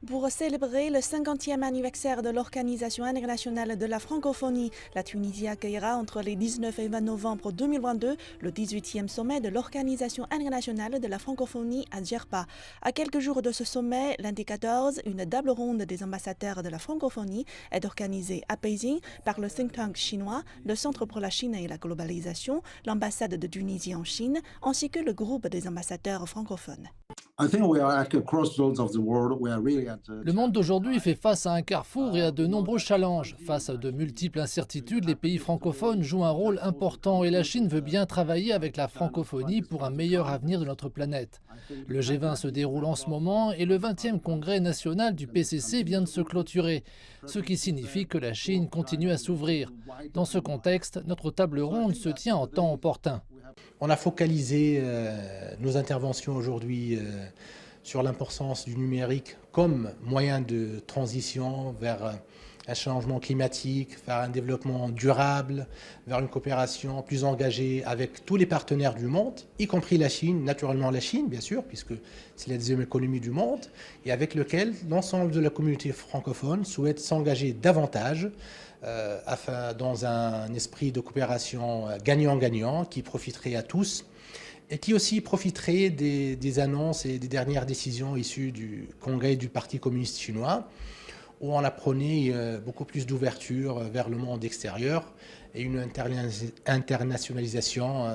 Pour célébrer le 50e anniversaire de l'Organisation internationale de la francophonie, la Tunisie accueillera entre les 19 et 20 novembre 2022 le 18e sommet de l'Organisation internationale de la francophonie à Djerba. À quelques jours de ce sommet, lundi 14, une table ronde des ambassadeurs de la francophonie est organisée à Beijing par le think tank chinois, le Centre pour la Chine et la globalisation, l'ambassade de Tunisie en Chine, ainsi que le groupe des ambassadeurs francophones. Le monde d'aujourd'hui fait face à un carrefour et à de nombreux challenges. Face à de multiples incertitudes, les pays francophones jouent un rôle important et la Chine veut bien travailler avec la francophonie pour un meilleur avenir de notre planète. Le G20 se déroule en ce moment et le 20e congrès national du PCC vient de se clôturer, ce qui signifie que la Chine continue à s'ouvrir. Dans ce contexte, notre table ronde se tient en temps opportun. On a focalisé nos interventions aujourd'hui sur l'importance du numérique comme moyen de transition vers un changement climatique, vers un développement durable, vers une coopération plus engagée avec tous les partenaires du monde, y compris la Chine, naturellement la Chine bien sûr, puisque c'est la deuxième économie du monde, et avec lequel l'ensemble de la communauté francophone souhaite s'engager davantage dans un esprit de coopération gagnant-gagnant qui profiterait à tous et qui aussi profiterait des annonces et des dernières décisions issues du congrès du Parti communiste chinois, où on apprenait beaucoup plus d'ouverture vers le monde extérieur et une internationalisation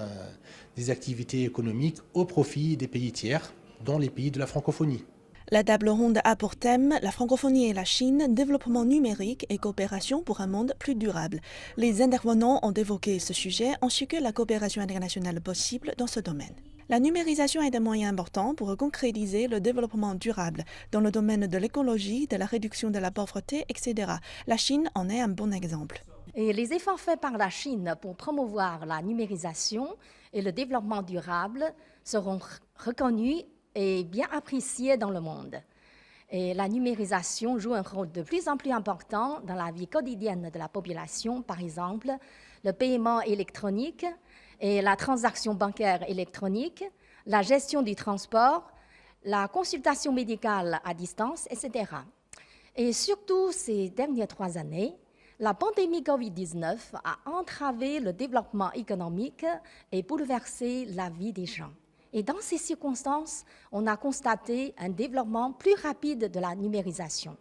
des activités économiques au profit des pays tiers, dont les pays de la francophonie. La table ronde a pour thème la francophonie et la Chine, développement numérique et coopération pour un monde plus durable. Les intervenants ont évoqué ce sujet ainsi que la coopération internationale possible dans ce domaine. La numérisation est un moyen important pour concrétiser le développement durable dans le domaine de l'écologie, de la réduction de la pauvreté, etc. La Chine en est un bon exemple. Et les efforts faits par la Chine pour promouvoir la numérisation et le développement durable seront reconnus et bien apprécié dans le monde. Et la numérisation joue un rôle de plus en plus important dans la vie quotidienne de la population, par exemple le paiement électronique et la transaction bancaire électronique, la gestion du transport, la consultation médicale à distance, etc. Et surtout ces dernières 3 années, la pandémie Covid-19 a entravé le développement économique et bouleversé la vie des gens. Et dans ces circonstances, on a constaté un développement plus rapide de la numérisation.